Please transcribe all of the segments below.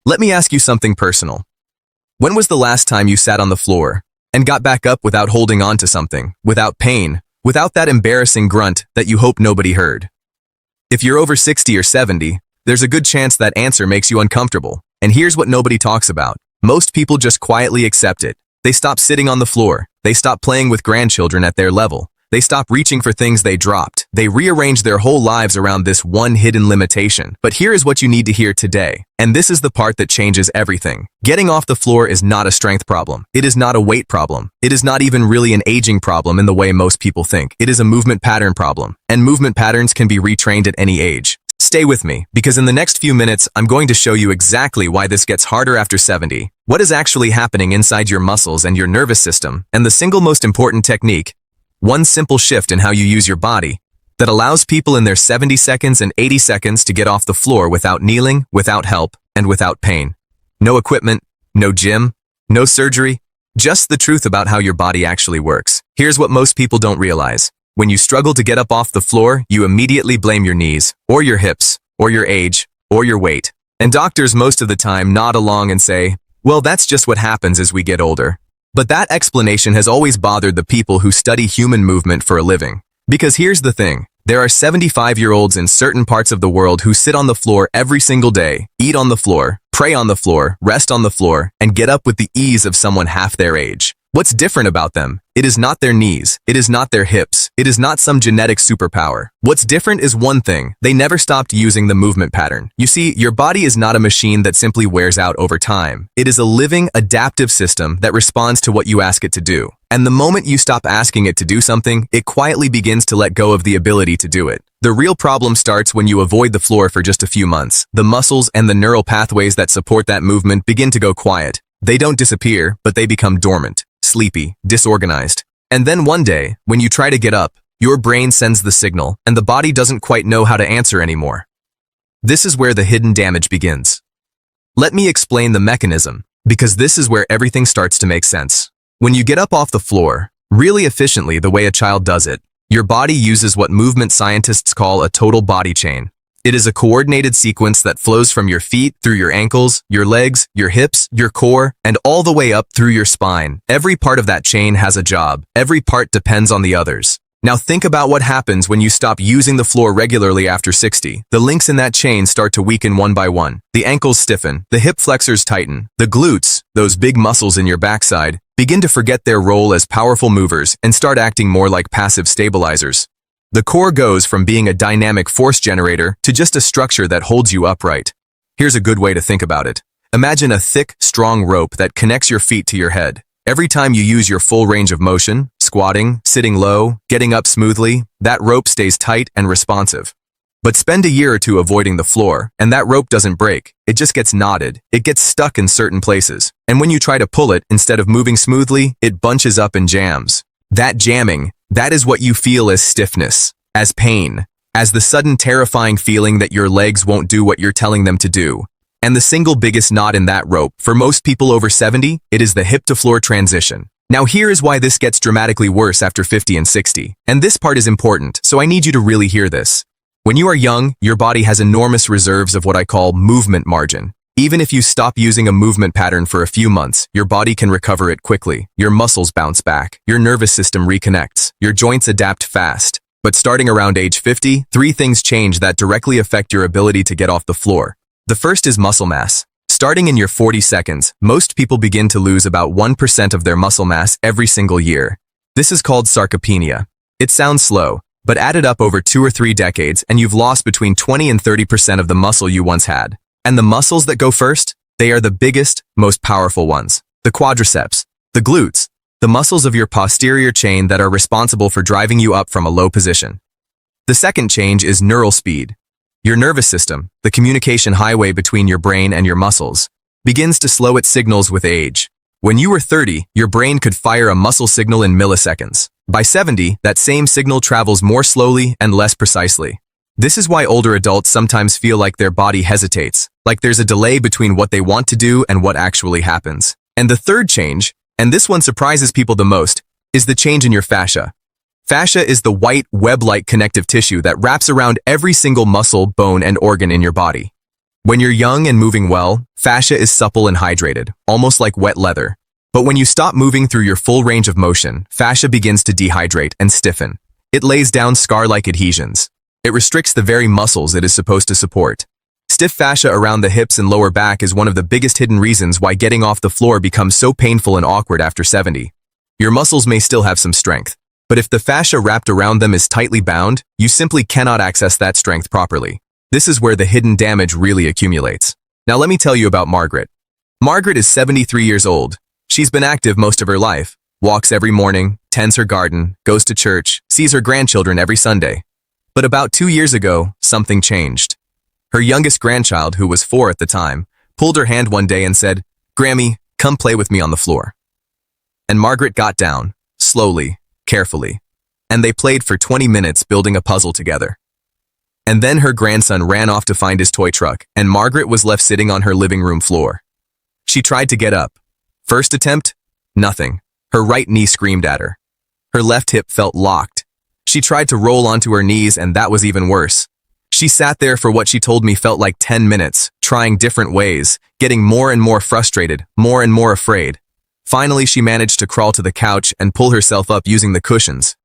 Let me ask you something personal. When was the last time you sat on the floor and got back up without holding on to something, without pain, without that embarrassing grunt that you hope nobody heard? If you're over 60 or 70, there's a good chance that answer makes you uncomfortable. And here's what nobody talks about. Most people just quietly accept it. They stop sitting on the floor. They stop playing with grandchildren at their level. They stop reaching for things they dropped. They rearrange their whole lives around this one hidden limitation. But here is what you need to hear today. And this is the part that changes everything. Getting off the floor is not a strength problem. It is not a weight problem. It is not even really an aging problem in the way most people think. It is a movement pattern problem. And movement patterns can be retrained at any age. Stay with me, because in the next few minutes, I'm going to show you exactly why this gets harder after 70, what is actually happening inside your muscles and your nervous system, and the single most important technique, one simple shift in how you use your body, that allows people in their 70 seconds and 80 seconds to get off the floor without kneeling, without help, and without pain. No equipment, no gym, no surgery, just the truth about how your body actually works. Here's what most people don't realize. When you struggle to get up off the floor, you immediately blame your knees, or your hips, or your age, or your weight. And doctors most of the time nod along and say, well, that's just what happens as we get older. But that explanation has always bothered the people who study human movement for a living. Because here's the thing, there are 75-year-olds in certain parts of the world who sit on the floor every single day, eat on the floor, pray on the floor, rest on the floor, and get up with the ease of someone half their age. What's different about them? It is not their knees. It is not their hips. It is not some genetic superpower. What's different is one thing. They never stopped using the movement pattern. You see, your body is not a machine that simply wears out over time. It is a living, adaptive system that responds to what you ask it to do. And the moment you stop asking it to do something, it quietly begins to let go of the ability to do it. The real problem starts when you avoid the floor for just a few months. The muscles and the neural pathways that support that movement begin to go quiet. They don't disappear, but they become dormant, sleepy, disorganized. And then one day, when you try to get up, your brain sends the signal, and the body doesn't quite know how to answer anymore. This is where the hidden damage begins. Let me explain the mechanism, because this is where everything starts to make sense. When you get up off the floor, really efficiently the way a child does it, your body uses what movement scientists call a total body chain. It is a coordinated sequence that flows from your feet through your ankles, your legs, your hips, your core, and all the way up through your spine. Every part of that chain has a job. Every part depends on the others. Now think about what happens when you stop using the floor regularly after 60. The links in that chain start to weaken one by one. The ankles stiffen, the hip flexors tighten, the glutes, those big muscles in your backside, begin to forget their role as powerful movers and start acting more like passive stabilizers. The core goes from being a dynamic force generator to just a structure that holds you upright. Here's a good way to think about it. Imagine a thick, strong rope that connects your feet to your head. Every time you use your full range of motion, squatting, sitting low, getting up smoothly, that rope stays tight and responsive. But spend a year or two avoiding the floor, and that rope doesn't break. It just gets knotted. It gets stuck in certain places. And when you try to pull it, instead of moving smoothly, it bunches up and jams. That jamming, that is what you feel as stiffness, as pain, as the sudden terrifying feeling that your legs won't do what you're telling them to do. And the single biggest knot in that rope, for most people over 70, it is the hip-to-floor transition. Now here is why this gets dramatically worse after 50 and 60. And this part is important, so I need you to really hear this. When you are young, your body has enormous reserves of what I call movement margin. Even if you stop using a movement pattern for a few months, your body can recover it quickly. Your muscles bounce back. Your nervous system reconnects. Your joints adapt fast. But starting around age 50, 3 things change that directly affect your ability to get off the floor. The first is muscle mass. Starting in your 40 seconds, most people begin to lose about 1% of their muscle mass every single year. This is called sarcopenia. It sounds slow, but add it up over 2 or 3 decades and you've lost between 20 and 30% of the muscle you once had. And the muscles that go first, they are the biggest, most powerful ones. The quadriceps, the glutes, the muscles of your posterior chain that are responsible for driving you up from a low position. The second change is neural speed. Your nervous system, the communication highway between your brain and your muscles, begins to slow its signals with age. When you were 30, your brain could fire a muscle signal in milliseconds. By 70, that same signal travels more slowly and less precisely. This is why older adults sometimes feel like their body hesitates, like there's a delay between what they want to do and what actually happens. And the third change, and this one surprises people the most, is the change in your fascia. Fascia is the white, web-like connective tissue that wraps around every single muscle, bone, and organ in your body. When you're young and moving well, fascia is supple and hydrated, almost like wet leather. But when you stop moving through your full range of motion, fascia begins to dehydrate and stiffen. It lays down scar-like adhesions. It restricts the very muscles it is supposed to support. Stiff fascia around the hips and lower back is one of the biggest hidden reasons why getting off the floor becomes so painful and awkward after 70. Your muscles may still have some strength, but if the fascia wrapped around them is tightly bound, you simply cannot access that strength properly. This is where the hidden damage really accumulates. Now let me tell you about Margaret. Margaret is 73 years old. She's been active most of her life, walks every morning, tends her garden, goes to church, sees her grandchildren every Sunday. But about 2 years ago, something changed. Her youngest grandchild, who was 4 at the time, pulled her hand one day and said, "Grammy, come play with me on the floor." And Margaret got down, slowly, carefully, and they played for 20 minutes building a puzzle together. And then her grandson ran off to find his toy truck, and Margaret was left sitting on her living room floor. She tried to get up. First attempt, nothing. Her right knee screamed at her. Her left hip felt locked. She tried to roll onto her knees, and that was even worse. She sat there for what she told me felt like 10 minutes, trying different ways, getting more and more frustrated, more and more afraid. Finally, she managed to crawl to the couch and pull herself up using the cushions.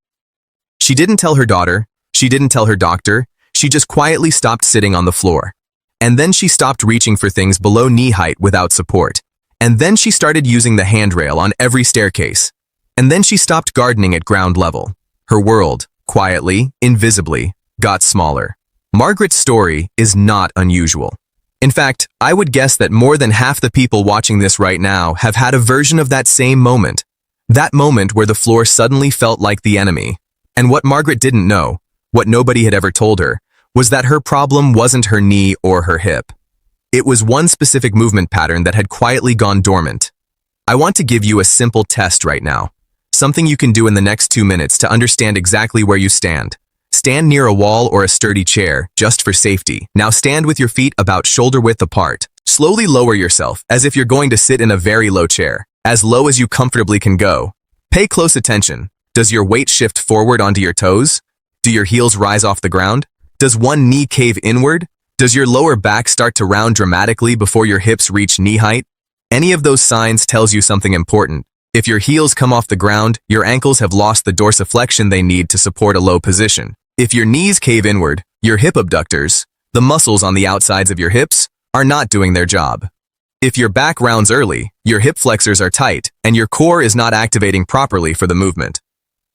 She didn't tell her daughter, she didn't tell her doctor, she just quietly stopped sitting on the floor. And then she stopped reaching for things below knee height without support. And then she started using the handrail on every staircase. And then she stopped gardening at ground level. Her world, quietly, invisibly, got smaller. Margaret's story is not unusual. In fact, I would guess that more than half the people watching this right now have had a version of that same moment. That moment where the floor suddenly felt like the enemy. And what Margaret didn't know, what nobody had ever told her, was that her problem wasn't her knee or her hip. It was one specific movement pattern that had quietly gone dormant. I want to give you a simple test right now. Something you can do in the next 2 minutes to understand exactly where you stand. Stand near a wall or a sturdy chair, just for safety. Now stand with your feet about shoulder width apart. Slowly lower yourself, as if you're going to sit in a very low chair, as low as you comfortably can go. Pay close attention. Does your weight shift forward onto your toes? Do your heels rise off the ground? Does one knee cave inward? Does your lower back start to round dramatically before your hips reach knee height? Any of those signs tells you something important. If your heels come off the ground, your ankles have lost the dorsiflexion they need to support a low position. If your knees cave inward, your hip abductors, the muscles on the outsides of your hips, are not doing their job. If your back rounds early, your hip flexors are tight, and your core is not activating properly for the movement.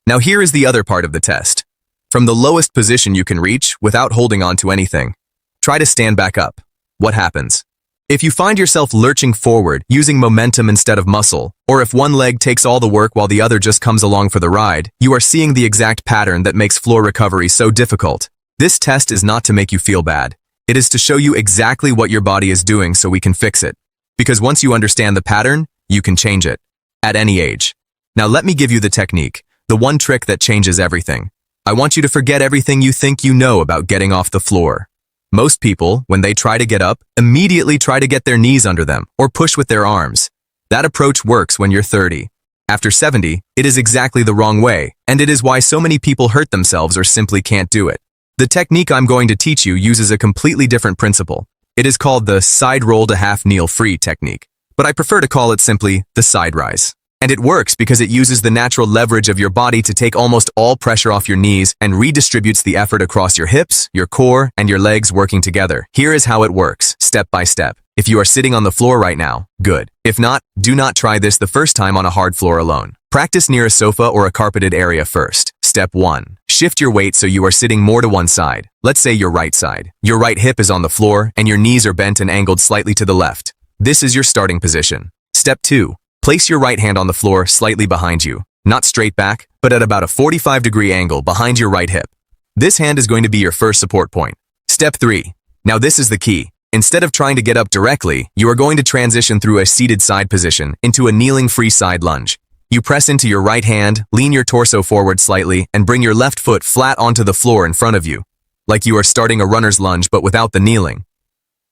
Now here is the other part of the test. From the lowest position you can reach without holding on to anything, try to stand back up. What happens? If you find yourself lurching forward, using momentum instead of muscle, or if one leg takes all the work while the other just comes along for the ride, you are seeing the exact pattern that makes floor recovery so difficult. This test is not to make you feel bad. It is to show you exactly what your body is doing so we can fix it. Because once you understand the pattern, you can change it. At any age. Now let me give you the technique, the one trick that changes everything. I want you to forget everything you think you know about getting off the floor. Most people, when they try to get up, immediately try to get their knees under them or push with their arms. That approach works when you're 30. After 70, it is exactly the wrong way, and it is why so many people hurt themselves or simply can't do it. The technique I'm going to teach you uses a completely different principle. It is called the side roll to half kneel free technique, but I prefer to call it simply the side rise. And it works because it uses the natural leverage of your body to take almost all pressure off your knees and redistributes the effort across your hips, your core, and your legs working together. Here is how it works, step by step. If you are sitting on the floor right now, good. If not, do not try this the first time on a hard floor alone. Practice near a sofa or a carpeted area first. Step 1. Shift your weight so you are sitting more to one side. Let's say your right side. Your right hip is on the floor and your knees are bent and angled slightly to the left. This is your starting position. Step 2. Place your right hand on the floor slightly behind you, not straight back, but at about a 45-degree angle behind your right hip. This hand is going to be your first support point. Step 3. Now this is the key. Instead of trying to get up directly, you are going to transition through a seated side position into a kneeling free side lunge. You press into your right hand, lean your torso forward slightly, and bring your left foot flat onto the floor in front of you, like you are starting a runner's lunge but without the kneeling.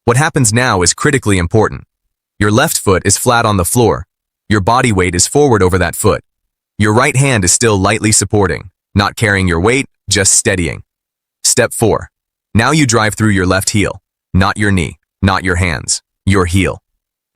What happens now is critically important. Your left foot is flat on the floor. Your body weight is forward over that foot. Your right hand is still lightly supporting, not carrying your weight, just steadying. Step 4. Now you drive through your left heel, not your knee. not your hands, your heel.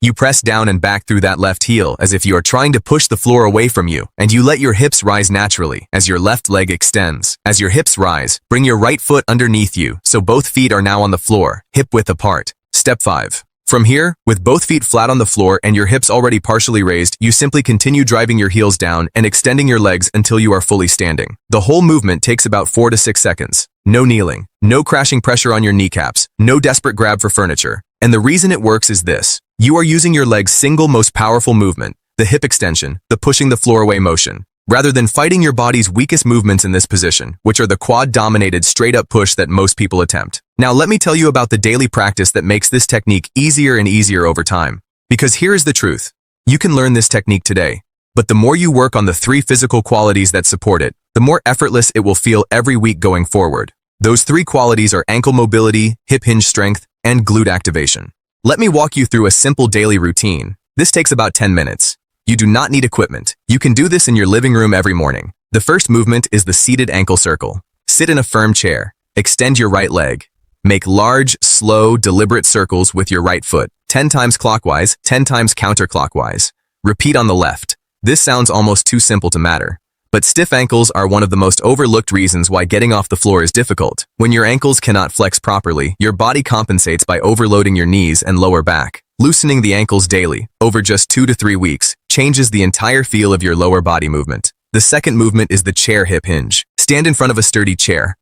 You press down and back through that left heel as if you are trying to push the floor away from you, and you let your hips rise naturally as your left leg extends. As your hips rise, bring your right foot underneath you so both feet are now on the floor, hip-width apart. Step 5. From here, with both feet flat on the floor and your hips already partially raised, you simply continue driving your heels down and extending your legs until you are fully standing. The whole movement takes about 4 to 6 seconds. No kneeling, no crashing pressure on your kneecaps, no desperate grab for furniture. And the reason it works is this. You are using your leg's single most powerful movement, the hip extension, the pushing the floor away motion, rather than fighting your body's weakest movements in this position, which are the quad-dominated straight-up push that most people attempt. Now let me tell you about the daily practice that makes this technique easier and easier over time. Because here is the truth. You can learn this technique today, but the more you work on the 3 physical qualities that support it, the more effortless it will feel every week going forward. Those 3 qualities are ankle mobility, hip hinge strength, and glute activation. Let me walk you through a simple daily routine. This takes about 10 minutes. You do not need equipment. You can do this in your living room every morning. The first movement is the seated ankle circle. Sit in a firm chair. Extend your right leg. Make large, slow, deliberate circles with your right foot. 10 times clockwise, 10 times counterclockwise. Repeat on the left. This sounds almost too simple to matter. But stiff ankles are one of the most overlooked reasons why getting off the floor is difficult. When your ankles cannot flex properly, your body compensates by overloading your knees and lower back. Loosening the ankles daily, over just 2 to 3 weeks, changes the entire feel of your lower body movement. The second movement is the chair hip hinge. Stand in front of a sturdy chair.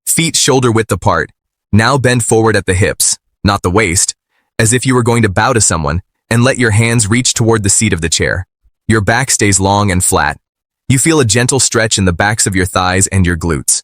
Feet shoulder width apart. Now bend forward at the hips, not the waist, as if you were going to bow to someone, and let your hands reach toward the seat of the chair. Your back stays long and flat. You feel a gentle stretch in the backs of your thighs and your glutes.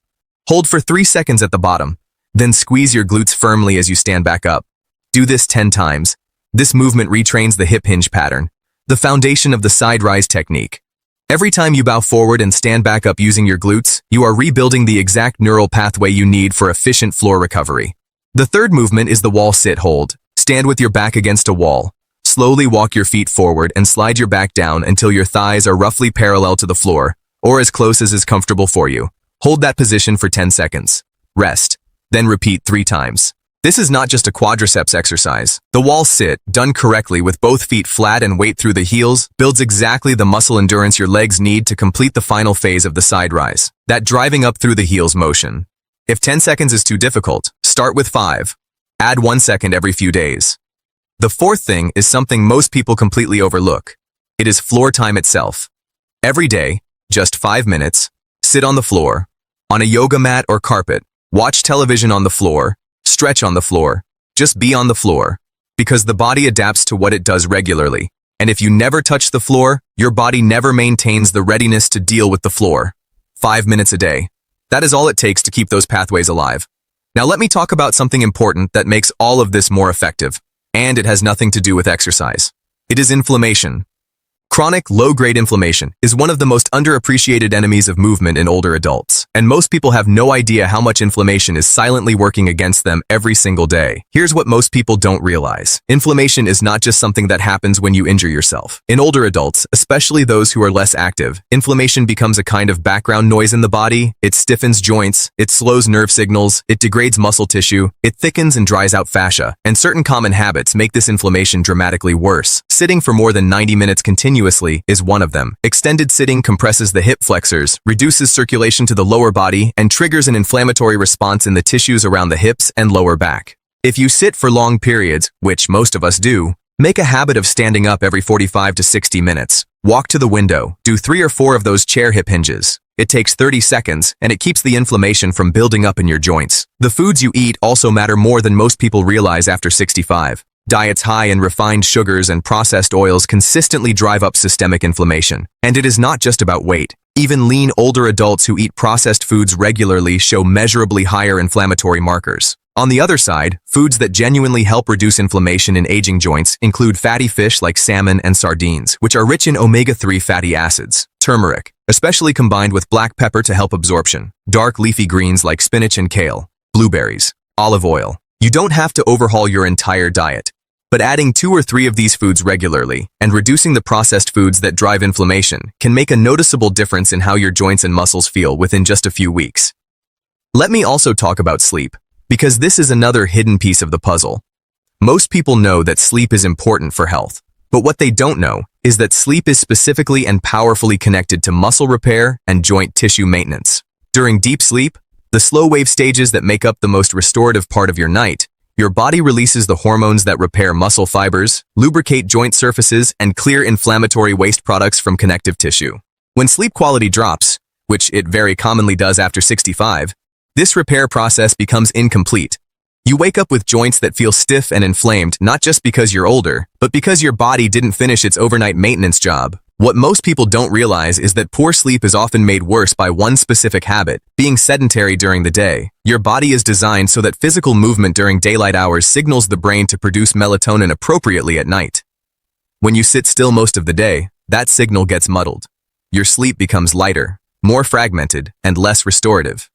Hold for 3 seconds at the bottom, then squeeze your glutes firmly as you stand back up. Do this 10 times. This movement retrains the hip hinge pattern, the foundation of the side rise technique. Every time you bow forward and stand back up using your glutes, you are rebuilding the exact neural pathway you need for efficient floor recovery. The third movement is the wall sit hold. Stand with your back against a wall. Slowly walk your feet forward and slide your back down until your thighs are roughly parallel to the floor, or as close as is comfortable for you. Hold that position for 10 seconds. Rest. Then repeat 3 times. This is not just a quadriceps exercise. The wall sit, done correctly with both feet flat and weight through the heels, builds exactly the muscle endurance your legs need to complete the final phase of the side rise, that driving up through the heels motion. If 10 seconds is too difficult, start with 5. Add 1 second every few days. The fourth thing is something most people completely overlook. It is floor time itself. Every day, just 5 minutes, sit on the floor, on a yoga mat or carpet, watch television on the floor, stretch on the floor, just be on the floor, because the body adapts to what it does regularly. And if you never touch the floor, your body never maintains the readiness to deal with the floor. 5 minutes a day. That is all it takes to keep those pathways alive. Now let me talk about something important that makes all of this more effective. And it has nothing to do with exercise. It is inflammation. Chronic, low-grade inflammation is one of the most underappreciated enemies of movement in older adults, and most people have no idea how much inflammation is silently working against them every single day. Here's what most people don't realize. Inflammation is not just something that happens when you injure yourself. In older adults, especially those who are less active, inflammation becomes a kind of background noise in the body. It stiffens joints, it slows nerve signals, it degrades muscle tissue, it thickens and dries out fascia, and certain common habits make this inflammation dramatically worse. Sitting for more than 90 minutes continuously is one of them. Extended sitting compresses the hip flexors, reduces circulation to the lower body, and triggers an inflammatory response in the tissues around the hips and lower back. If you sit for long periods, which most of us do, make a habit of standing up every 45 to 60 minutes. Walk to the window, do 3 or 4 of those chair hip hinges. It takes 30 seconds, and it keeps the inflammation from building up in your joints. The foods you eat also matter more than most people realize after 65. Diets high in refined sugars and processed oils consistently drive up systemic inflammation. And it is not just about weight. Even lean older adults who eat processed foods regularly show measurably higher inflammatory markers. On the other side, foods that genuinely help reduce inflammation in aging joints include fatty fish like salmon and sardines, which are rich in omega-3 fatty acids, turmeric, especially combined with black pepper to help absorption, dark leafy greens like spinach and kale, blueberries, olive oil. You don't have to overhaul your entire diet, but adding 2 or 3 of these foods regularly and reducing the processed foods that drive inflammation can make a noticeable difference in how your joints and muscles feel within just a few weeks. Let me also talk about sleep, because this is another hidden piece of the puzzle. Most people know that sleep is important for health, but what they don't know is that sleep is specifically and powerfully connected to muscle repair and joint tissue maintenance. During deep sleep, the slow wave stages that make up the most restorative part of your night, your body releases the hormones that repair muscle fibers, lubricate joint surfaces, and clear inflammatory waste products from connective tissue. When sleep quality drops, which it very commonly does after 65, this repair process becomes incomplete. You wake up with joints that feel stiff and inflamed, not just because you're older, but because your body didn't finish its overnight maintenance job. What most people don't realize is that poor sleep is often made worse by one specific habit, being sedentary during the day. Your body is designed so that physical movement during daylight hours signals the brain to produce melatonin appropriately at night. When you sit still most of the day, that signal gets muddled. Your sleep becomes lighter, more fragmented, and less restorative.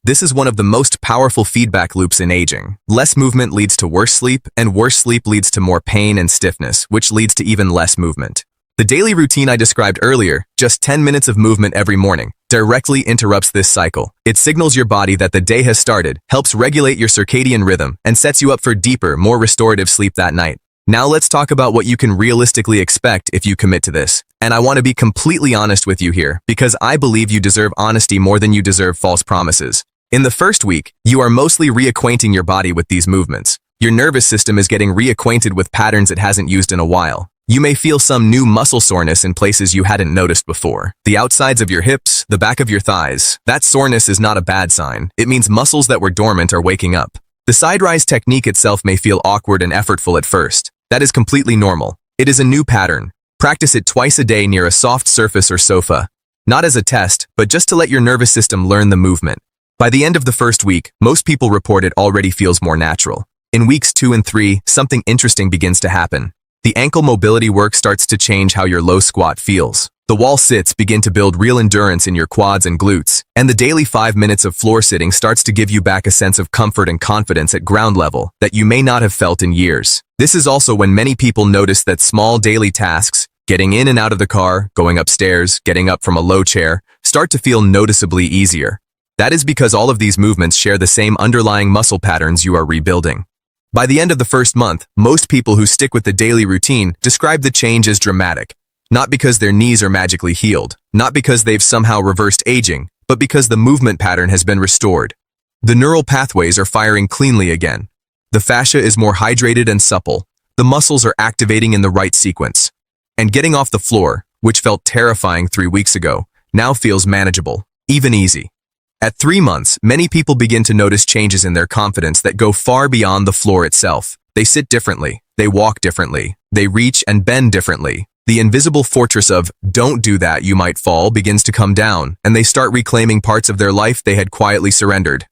This is one of the most powerful feedback loops in aging. Less movement leads to worse sleep, and worse sleep leads to more pain and stiffness, which leads to even less movement. The daily routine I described earlier, just 10 minutes of movement every morning, directly interrupts this cycle. It signals your body that the day has started, helps regulate your circadian rhythm, and sets you up for deeper, more restorative sleep that night. Now let's talk about what you can realistically expect if you commit to this. And I want to be completely honest with you here, because I believe you deserve honesty more than you deserve false promises. In the first week, you are mostly reacquainting your body with these movements. Your nervous system is getting reacquainted with patterns it hasn't used in a while. You may feel some new muscle soreness in places you hadn't noticed before. The outsides of your hips, the back of your thighs. That soreness is not a bad sign. It means muscles that were dormant are waking up. The side rise technique itself may feel awkward and effortful at first. That is completely normal. It is a new pattern. Practice it twice a day near a soft surface or sofa. Not as a test, but just to let your nervous system learn the movement. By the end of the first week, most people report it already feels more natural. In weeks 2 and 3, something interesting begins to happen. The ankle mobility work starts to change how your low squat feels. The wall sits begin to build real endurance in your quads and glutes, and the daily 5 minutes of floor sitting starts to give you back a sense of comfort and confidence at ground level that you may not have felt in years. This is also when many people notice that small daily tasks, getting in and out of the car, going upstairs, getting up from a low chair, start to feel noticeably easier. That is because all of these movements share the same underlying muscle patterns you are rebuilding. By the end of the first month, most people who stick with the daily routine describe the change as dramatic. Not because their knees are magically healed, not because they've somehow reversed aging, but because the movement pattern has been restored. The neural pathways are firing cleanly again. The fascia is more hydrated and supple. The muscles are activating in the right sequence. And getting off the floor, which felt terrifying 3 weeks ago, now feels manageable, even easy. At 3 months, many people begin to notice changes in their confidence that go far beyond the floor itself. They sit differently, they walk differently, they reach and bend differently. The invisible fortress of, "don't do that, you might fall," begins to come down, and they start reclaiming parts of their life they had quietly surrendered.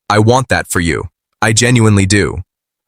I want that for you. I genuinely do.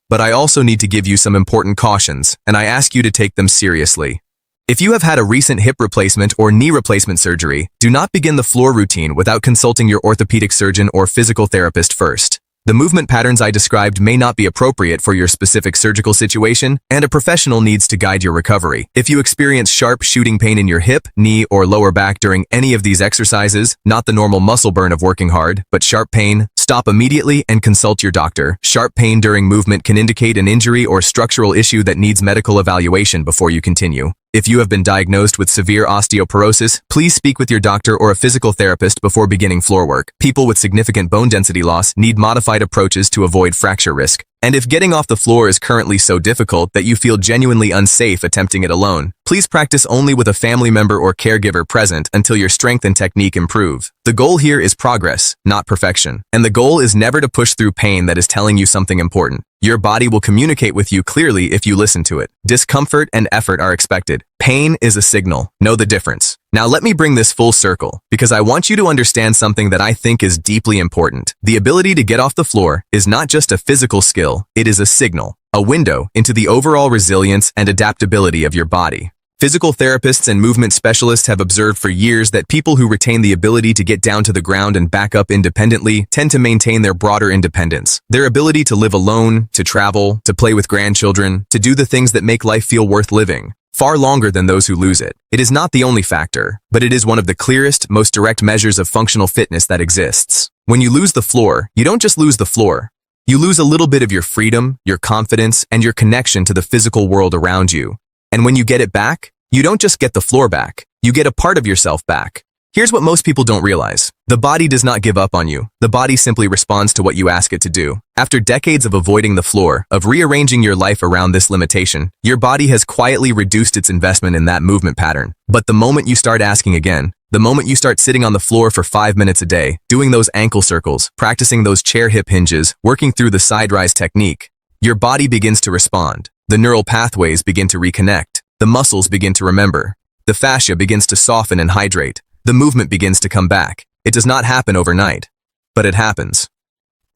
But I also need to give you some important cautions, and I ask you to take them seriously. If you have had a recent hip replacement or knee replacement surgery, do not begin the floor routine without consulting your orthopedic surgeon or physical therapist first. The movement patterns I described may not be appropriate for your specific surgical situation, and a professional needs to guide your recovery. If you experience sharp shooting pain in your hip, knee, or lower back during any of these exercises, not the normal muscle burn of working hard, but sharp pain, stop immediately and consult your doctor. Sharp pain during movement can indicate an injury or structural issue that needs medical evaluation before you continue. If you have been diagnosed with severe osteoporosis, please speak with your doctor or a physical therapist before beginning floor work. People with significant bone density loss need modified approaches to avoid fracture risk. And if getting off the floor is currently so difficult that you feel genuinely unsafe attempting it alone, please practice only with a family member or caregiver present until your strength and technique improve. The goal here is progress, not perfection. And the goal is never to push through pain that is telling you something important. Your body will communicate with you clearly if you listen to it. Discomfort and effort are expected. Pain is a signal. Know the difference. Now let me bring this full circle, because I want you to understand something that I think is deeply important. The ability to get off the floor is not just a physical skill, it is a signal, a window into the overall resilience and adaptability of your body. Physical therapists and movement specialists have observed for years that people who retain the ability to get down to the ground and back up independently tend to maintain their broader independence. Their ability to live alone, to travel, to play with grandchildren, to do the things that make life feel worth living, far longer than those who lose it. It is not the only factor, but it is one of the clearest, most direct measures of functional fitness that exists. When you lose the floor, you don't just lose the floor. You lose a little bit of your freedom, your confidence, and your connection to the physical world around you. And when you get it back, you don't just get the floor back, you get a part of yourself back. Here's what most people don't realize. The body does not give up on you. The body simply responds to what you ask it to do. After decades of avoiding the floor, of rearranging your life around this limitation, your body has quietly reduced its investment in that movement pattern. But the moment you start asking again, the moment you start sitting on the floor for 5 minutes a day, doing those ankle circles, practicing those chair hip hinges, working through the side rise technique, your body begins to respond. The neural pathways begin to reconnect. The muscles begin to remember. The fascia begins to soften and hydrate. The movement begins to come back. It does not happen overnight, but it happens.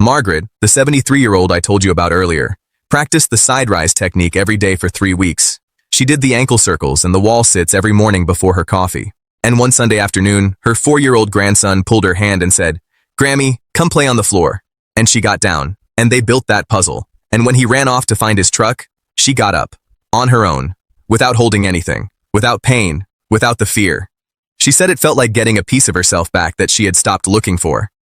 Margaret, the 73-year-old I told you about earlier, practiced the side rise technique every day for 3 weeks. She did the ankle circles and the wall sits every morning before her coffee. And one Sunday afternoon, her 4-year-old grandson pulled her hand and said, "Grammy, come play on the floor." And she got down, and they built that puzzle. And when he ran off to find his truck, she got up, on her own, without holding anything, without pain, without the fear. She said it felt like getting a piece of herself back that she had stopped looking for.